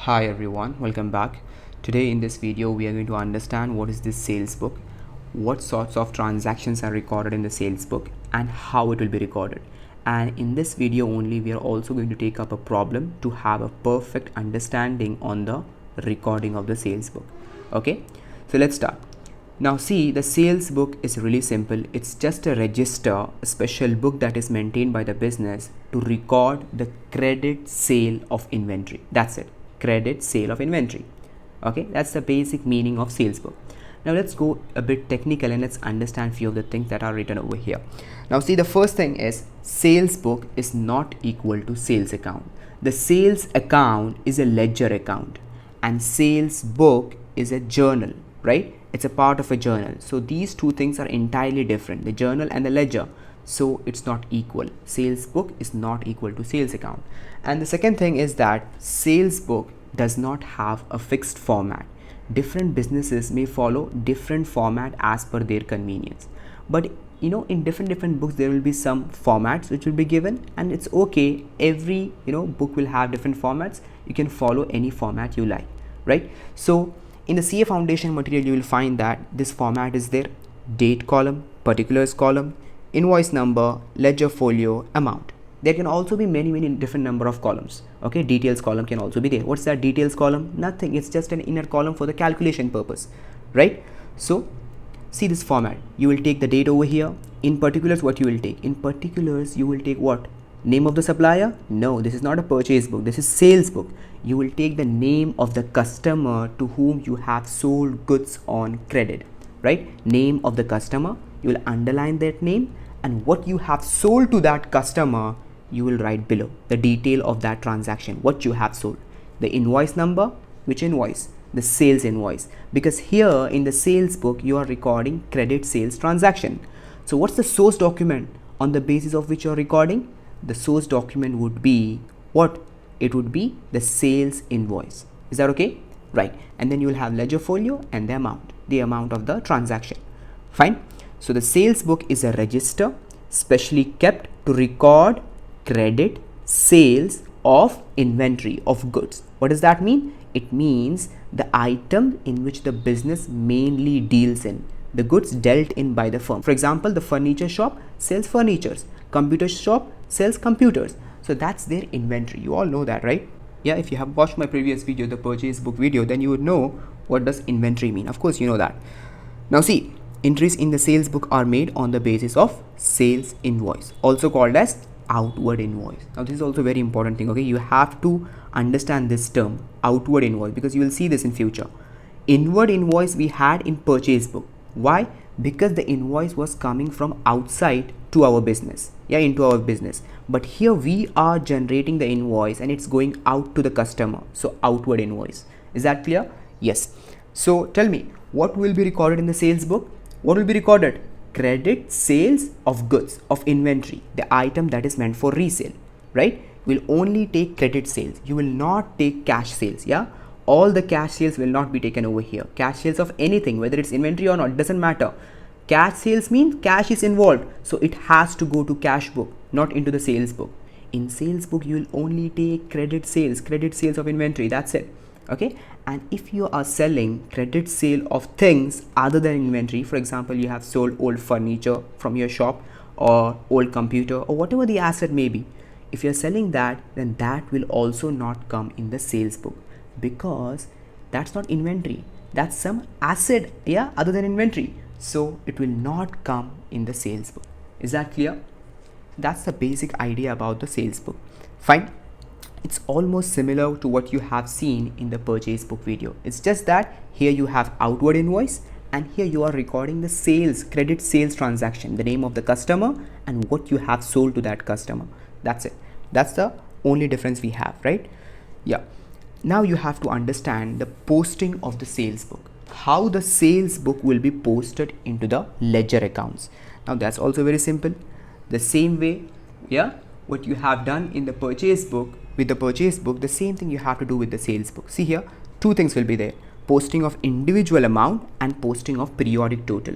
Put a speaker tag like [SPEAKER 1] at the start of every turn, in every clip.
[SPEAKER 1] Hi everyone, welcome back. Today in this video we are going to understand what is this sales book, what sorts of transactions are recorded in the sales book and how it will be recorded. And in this video only we are also going to take up a problem to have a perfect understanding on the recording of the sales book. Okay, so let's start. Now see, the sales book is really simple. It's just a register, a special book that is maintained by the business to record the credit sale of inventory. That's it, credit sale of inventory. Okay, that's the basic meaning of sales book. Now let's go a bit technical and let's understand few of the things that are written over here. Now see, the first thing is sales book is not equal to sales account. The sales account is a ledger account and sales book is a journal, right? It's a part of a journal. So these two things are entirely different, the journal and the ledger. So it's not equal. Sales book is not equal to sales account. And the second thing is that sales book does not have a fixed format. Different businesses may follow different format as per their convenience. But you know, in different books there will be some formats which will be given, and it's okay. Every book will have different formats. You can follow any format you like, right? So in the CA Foundation material, you will find that this format is there: date column, particulars column, invoice number, ledger folio, amount. There can also be many different number of columns. Okay, details column can also be there. What's that details column? Nothing, it's just an inner column for the calculation purpose, right? So see this format. You will take the date over here. In particulars, what you will take? In particulars, you will take what? Name of the supplier? No, this is not a purchase book. This is sales book. You will take the name of the customer to whom you have sold goods on credit, right? Name of the customer. You will underline that name, and what you have sold to that customer, you will write below the detail of that transaction, what you have sold. The invoice number, which invoice? The sales invoice, because here in the sales book you are recording credit sales transaction. So what's the source document on the basis of which you are recording? The source document would be what? It would be the sales invoice. Is that okay? Right. And then you will have ledger folio and the amount of the transaction. Fine. So the sales book is a register specially kept to record credit sales of inventory of goods. What does that mean? It means the item in which the business mainly deals in, the goods dealt in by the firm. For example, the furniture shop sells furnitures, computer shop sells computers. So that's their inventory. You all know that, right? Yeah, if you have watched my previous video, the purchase book video, then you would know what does inventory mean. Of course you know that. Now see, entries in the sales book are made on the basis of sales invoice, also called as outward invoice. Now this is also a very important thing. Okay, you have to understand this term, outward invoice, because you will see this in future. Inward invoice we had in purchase book. Why? Because the invoice was coming from outside to our business, into our business. But here we are generating the invoice and it's going out to the customer. So outward invoice. Is that clear? Yes. So tell me, what will be recorded in the sales book? What will be recorded? Credit sales of goods, of inventory, the item that is meant for resale, right? Will only take credit sales. You will not take cash sales. Yeah, all the cash sales will not be taken over here. Cash sales of anything, whether it's inventory or not, doesn't matter. Cash sales means cash is involved, so it has to go to cash book, not into the sales book. In sales book, you will only take credit sales of inventory. That's it. Okay, and if you are selling credit sale of things other than inventory, for example, you have sold old furniture from your shop or old computer or whatever the asset may be, if you're selling that, then that will also not come in the sales book, because that's not inventory, that's some asset, other than inventory. So it will not come in the sales book. Is that clear? That's the basic idea about the sales book. Fine. It's almost similar to what you have seen in the purchase book video. It's just that here you have outward invoice and here you are recording the sales, credit sales transaction, the name of the customer and what you have sold to that customer. That's it. That's the only difference we have, right? Yeah. Now you have to understand the posting of the sales book. How the sales book will be posted into the ledger accounts. Now that's also very simple. The same way, what you have done in the purchase book, with the purchase book, the same thing you have to do with the sales book. See here, two things will be there: posting of individual amount and posting of periodic total.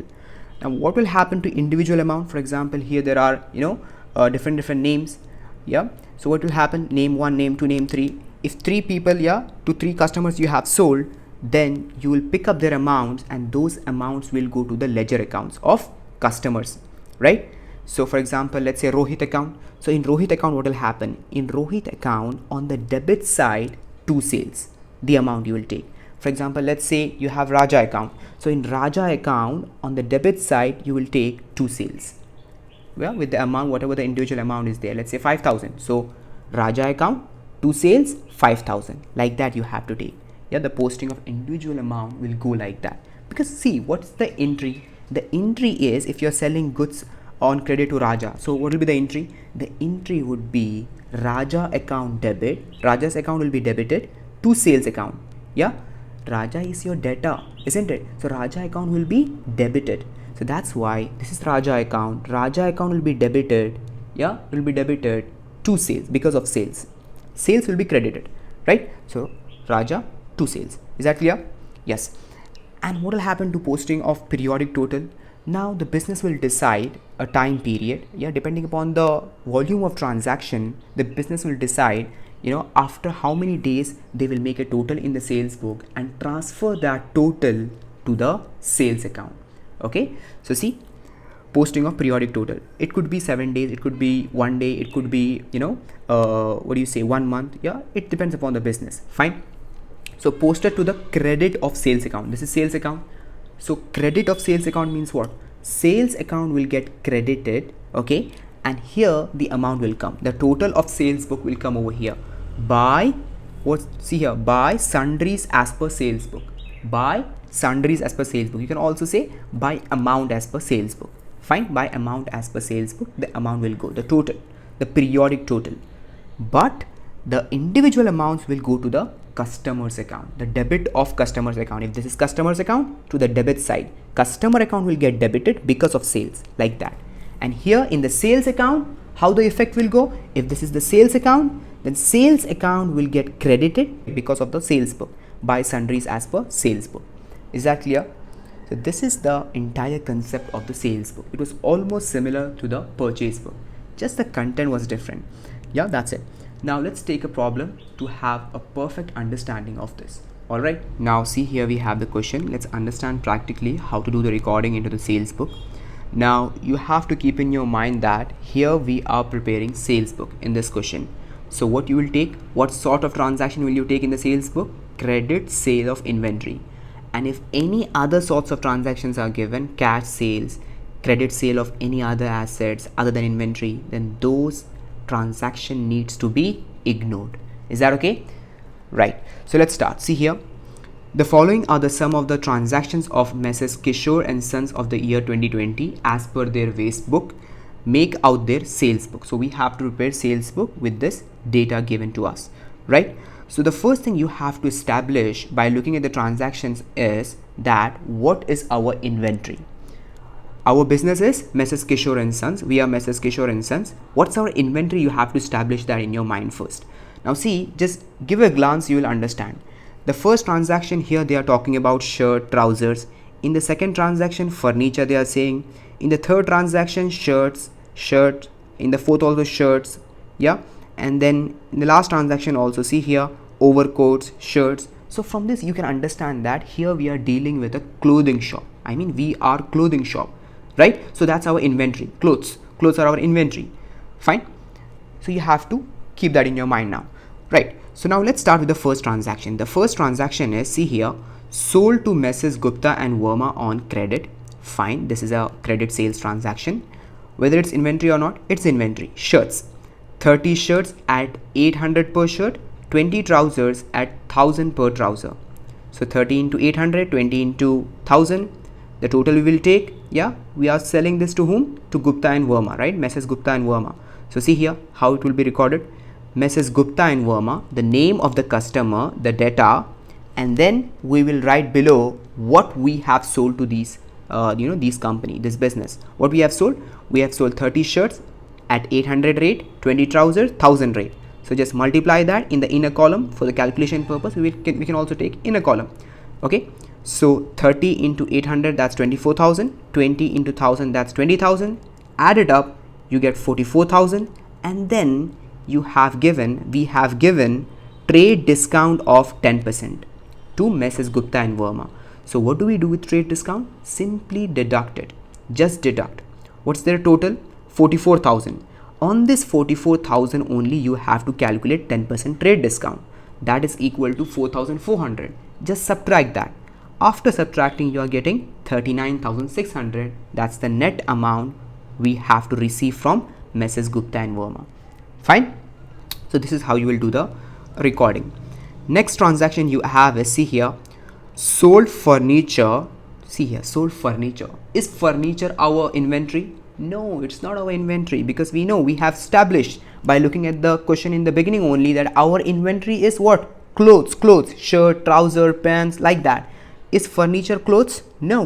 [SPEAKER 1] Now what will happen to individual amount? For example, here there are different names. So what will happen? Name 1, name 2, name 3. if 3 people, yeah, to 3 customers you have sold, then you will pick up their amounts and those amounts will go to the ledger accounts of customers, right? So for example, let's say Rohit account. So in Rohit account, what will happen? In Rohit account, on the debit side, 2 sales, the amount you will take. For example, let's say you have Raja account. So in Raja account, on the debit side, you will take 2 sales. Well, with the amount, whatever the individual amount is there, let's say 5,000. So Raja account, 2 sales, 5,000. Like that you have to take. Yeah, the posting of individual amount will go like that. Because see, what's the entry? The entry is if you're selling goods on credit to Raja. So what will be the entry? The entry would be Raja account debit. Raja's account will be debited to sales account. Yeah, Raja is your debtor, isn't it? So Raja account will be debited. So that's why this is Raja account. Raja account will be debited. Yeah, will be debited to sales because of sales. Sales will be credited, right? So Raja to sales. Is that clear? Yes. And what will happen to posting of periodic total? Now the business will decide a time period. Yeah, depending upon the volume of transaction, the business will decide, you know, after how many days they will make a total in the sales book and transfer that total to the sales account. Okay, so see, posting of periodic total, it could be 7 days, it could be 1 day, it could be, you know, 1 month. Yeah, it depends upon the business. Fine. So posted to the credit of sales account. This is sales account. So credit of sales account means what? Sales account will get credited, okay, and here the amount will come. The total of sales book will come over here by what? See here, by sundries as per sales book. By sundries as per sales book. You can also say by amount as per sales book. Fine, by amount as per sales book, the amount will go, the total, the periodic total. But the individual amounts will go to the customer's account, the debit of customer's account. If this is customer's account, to the debit side, customer account will get debited because of sales, like that. And here in the sales account, how the effect will go? If this is the sales account, then sales account will get credited because of the sales book by sundries as per sales book. Is that clear? So this is the entire concept of the sales book. It was almost similar to the purchase book, just the content was different. Yeah, that's it. Now let's take a problem to have a perfect understanding of this. Alright, now see here we have the question. Let's understand practically how to do the recording into the sales book. Now you have to keep in your mind that here we are preparing sales book in this question. So what you will take, what sort of transaction will you take in the sales book? Credit sale of inventory. And if any other sorts of transactions are given, cash sales, credit sale of any other assets other than inventory, then those transaction needs to be ignored. Is that okay? Right. So let's start. See here. The following are the sum of the transactions of Messrs. Kishore and Sons of the year 2020 as per their waste book. Make out their sales book. So we have to prepare sales book with this data given to us, right? So the first thing you have to establish by looking at the transactions is that what is our inventory? Our business is Messrs. Kishore and Sons. We are Messrs. Kishore and Sons. What's our inventory? You have to establish that in your mind first. Now see, just give a glance, you will understand. The first transaction here, they are talking about shirt, trousers. In the second transaction, furniture they are saying. In the third transaction, shirts. In the fourth also shirts. Yeah. And then in the last transaction also, see here, overcoats, shirts. So from this you can understand that here we are dealing with a clothing shop. I mean, we are clothing shop, right? So that's our inventory. Clothes are our inventory. Fine. So you have to keep that in your mind now, right? So now let's start with the first transaction. The first transaction is, see here, sold to Messrs. Gupta and Verma on credit. Fine, this is a credit sales transaction. Whether it's inventory or not, it's inventory. Shirts, 30 shirts at 800 per shirt, 20 trousers at 1000 per trouser. So 30 into 800, 20 into 1000, the total we will take. Yeah, we are selling this to whom? To Gupta and Verma, right? Messrs. Gupta and Verma. So see here how it will be recorded. Messrs. Gupta and Verma, the name of the customer, the data, and then we will write below what we have sold to these these company, this business. What we have sold? We have sold 30 shirts at 800 rate, 20 trousers, 1000 rate. So just multiply that in the inner column for the calculation purpose. We can also take inner column. Okay. So 30 into 800, that's 24,000. 20 into 1000, that's 20,000. Add it up, you get 44,000. And then we have given trade discount of 10% to Mrs. Gupta and Verma. So what do we do with trade discount? Simply deduct it. Just deduct. What's their total? 44,000. On this 44,000 only you have to calculate 10% trade discount. That is equal to 4,400. Just subtract that. After subtracting, you are getting 39,600. That's the net amount we have to receive from Mrs. Gupta and Verma. Fine. So this is how you will do the recording. Next transaction you have is, see here, sold furniture. See here, sold furniture. Is furniture our inventory? No, it's not our inventory, because we know, we have established by looking at the question in the beginning only that our inventory is what? Clothes, shirt, trouser, pants, like that. Is furniture clothes? No,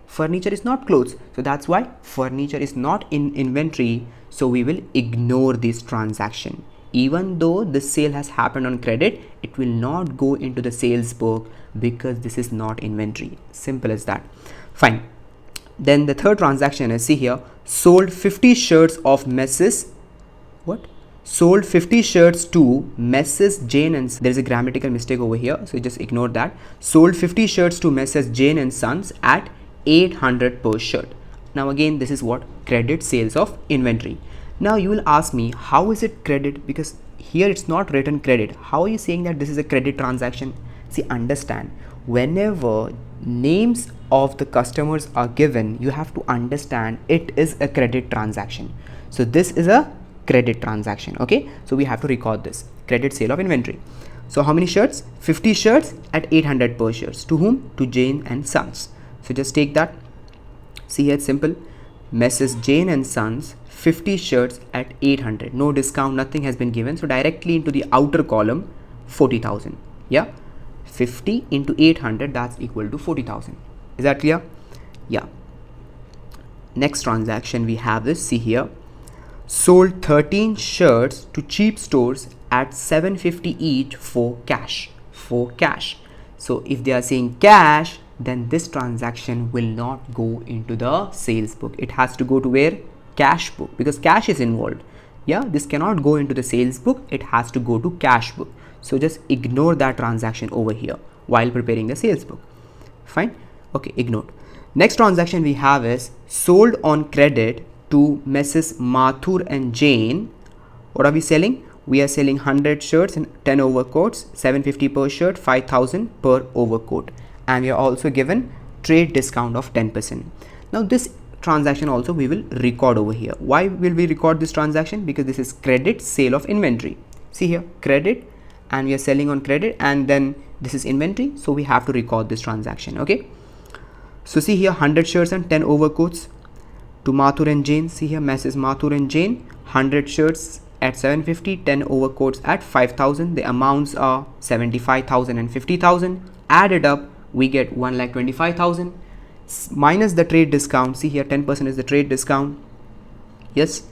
[SPEAKER 1] furniture is not clothes. So that's why furniture is not in inventory. So we will ignore this transaction. Even though the sale has happened on credit, it will not go into the sales book because this is not inventory. Simple as that. Fine. Then the third transaction is, see here, sold 50 shirts of Mrs. What? Sold 50 shirts to Mrs. Jane and there is a grammatical mistake over here, so just ignore that. Sold 50 shirts to Mrs. Jane and Sons at 800 per shirt. Now again, this is what? Credit sales of inventory. Now you will ask me, how is it credit? Because here it's not written credit. How are you saying that this is a credit transaction? See, understand, whenever names of the customers are given, you have to understand it is a credit transaction. So this is a credit transaction. Okay, so we have to record this credit sale of inventory. So how many shirts? 50 shirts at 800 per shirts. To whom? To Jane and Sons. So just take that. See here, it's simple. Mrs. Jane and Sons, 50 shirts at 800. No discount, nothing has been given. So directly into the outer column, 40,000. Yeah, 50 into 800, that's equal to 40,000. Is that clear? Yeah. Next transaction we have this. See here, sold 13 shirts to cheap stores at 750 each for cash. For cash. So if they are saying cash, then this transaction will not go into the sales book. It has to go to where? Cash book, because cash is involved. Yeah, this cannot go into the sales book. It has to go to cash book. So just ignore that transaction over here while preparing the sales book. Fine. Okay, ignored. Next transaction we have is sold on credit to Mrs. Mathur and Jane. What are we selling? We are selling 100 shirts and 10 overcoats, 750 per shirt, 5,000 per overcoat. And we are also given trade discount of 10%. Now this transaction also we will record over here. Why will we record this transaction? Because this is credit sale of inventory. See here, credit, and we are selling on credit, and then this is inventory. So we have to record this transaction. Okay. So see here, 100 shirts and 10 overcoats to Mathur and Jane. See here, Mrs. Mathur and Jane, 100 shirts at 750, 10 overcoats at 5,000. The amounts are 75,000 and 50,000. Added up, we get 1,25,000 minus the trade discount. See here, 10% is the trade discount. Yes,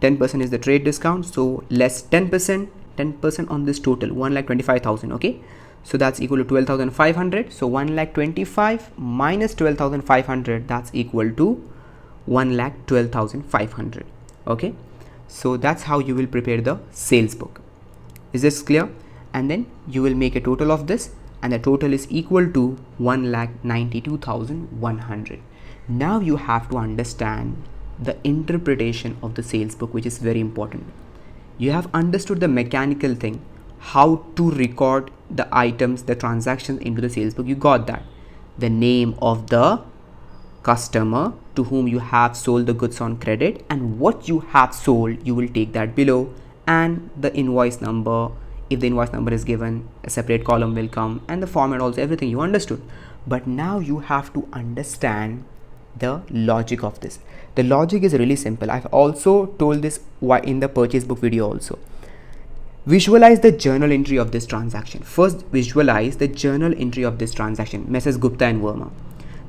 [SPEAKER 1] 10% is the trade discount. So less 10%, 10% on this total, 1,25,000. Okay, so that's equal to 12,500. So 1,25,000 minus 12,500, that's equal to 1,12,500. Okay, so that's how you will prepare the sales book. Is this clear? And then you will make a total of this, and the total is equal to 1,92,100. Now you have to understand the interpretation of the sales book, which is very important. You have understood the mechanical thing, how to record the items, the transactions into the sales book. You got that. The name of the customer to whom you have sold the goods on credit, and what you have sold, you will take that below, and the invoice number. If the invoice number is given, a separate column will come, and the format also, everything you understood. But now you have to understand the logic of this. The logic is really simple. I've also told this in the purchase book video also. Visualize the journal entry of this transaction. First, visualize the journal entry of this transaction, Mrs. Gupta and Verma.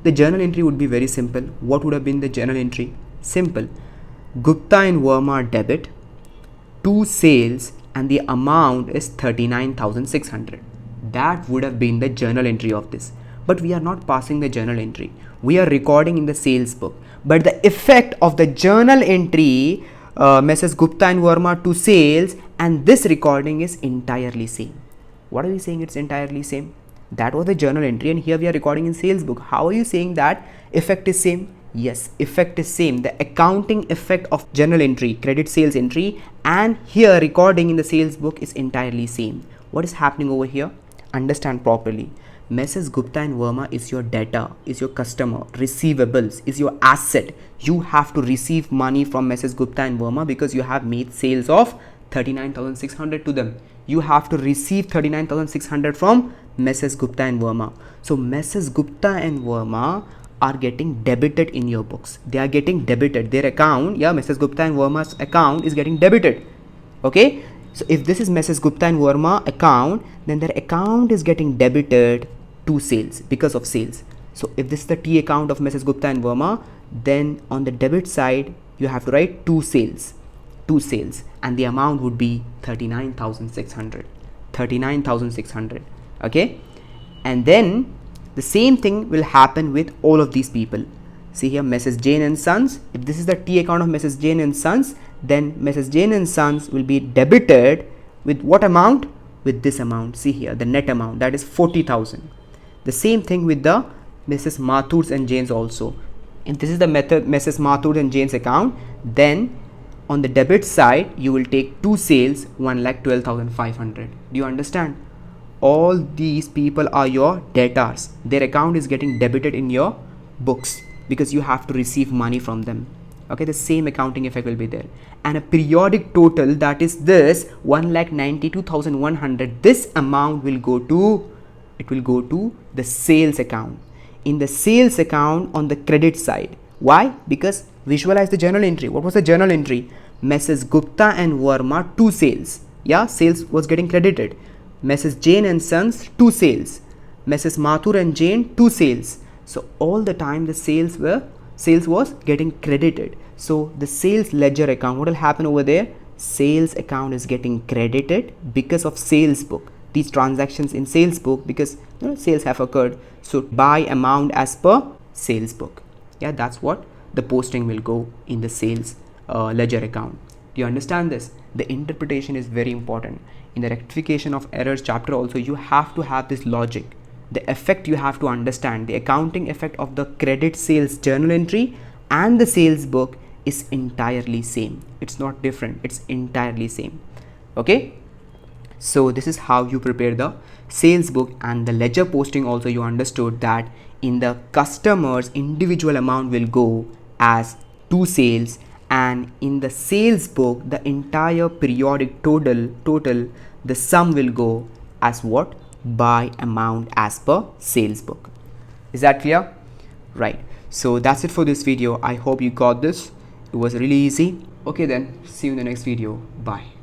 [SPEAKER 1] The journal entry would be very simple. What would have been the journal entry? Simple. Gupta and Verma debit, 2 sales, and the amount is 39,600. That would have been the journal entry of this. But we are not passing the journal entry. We are recording in the sales book. But the effect of the journal entry, Mrs. Gupta and Verma to sales, and this recording is entirely same. What are we saying it's entirely same? That was the journal entry, and here we are recording in sales book. How are you saying that effect is same? Yes, effect is same. The accounting effect of journal entry, credit sales entry, and here recording in the sales book is entirely same. What is happening over here? Understand properly. Mrs. Gupta and Verma is your debtor, is your customer, receivables is your asset. You have to receive money from Mrs. Gupta and Verma because you have made sales of 39,600 to them. You have to receive 39,600 from Mrs. Gupta and Verma. So Mrs. Gupta and Verma are getting debited in your books. They are getting debited. Their account, yeah, Mrs. Gupta and Verma's account is getting debited. Okay. So if this is Mrs. Gupta and Verma account, then their account is getting debited to sales because of sales. So if this is the T account of Mrs. Gupta and Verma, then on the debit side, you have to write two sales, and the amount would be 39,600, 39,600. Okay. And then the same thing will happen with all of these people. See here, Mrs. Jane and Sons. If this is the T account of Mrs. Jane and Sons, then Mrs. Jane and Sons will be debited with what amount? With this amount. See here, the net amount, that is 40,000. The same thing with the Mrs. Mathur's and Jane's also. If this is the method Mrs. Mathur and Jane's account, then on the debit side, you will take two sales, 1,12,500. Do you understand? All these people are your debtors. Their account is getting debited in your books because you have to receive money from them. Okay, the same accounting effect will be there. And a periodic total, that is this 1,92,100, this amount will go to, it will go to the sales account. In the sales account on the credit side. Why? Because visualize the journal entry. What was the journal entry? Mrs. Gupta and Verma, two sales. Yeah, sales was getting credited. Mrs. Jane and Sons, two sales. Mrs. Mathur and Jane, two sales. So all the time the sales was getting credited. So the sales ledger account, what will happen over there? Sales account is getting credited because of sales book. These transactions in sales book, because sales have occurred. So buy amount as per sales book. Yeah, that's what the posting will go in the sales ledger account. Do you understand this? The interpretation is very important. In the rectification of errors chapter also, you have to have this logic. The effect you have to understand. The accounting effect of the credit sales journal entry and the sales book is entirely same. It's not different. It's entirely same. Okay. So this is how you prepare the sales book, and the ledger posting also you understood that in the customer's individual amount will go as two sales, and in the sales book the entire periodic total the sum will go as what? By amount as per sales book. Is that clear? Right. So that's it for this video. I hope you got this. It was really easy. Okay then, see you in the next video. Bye.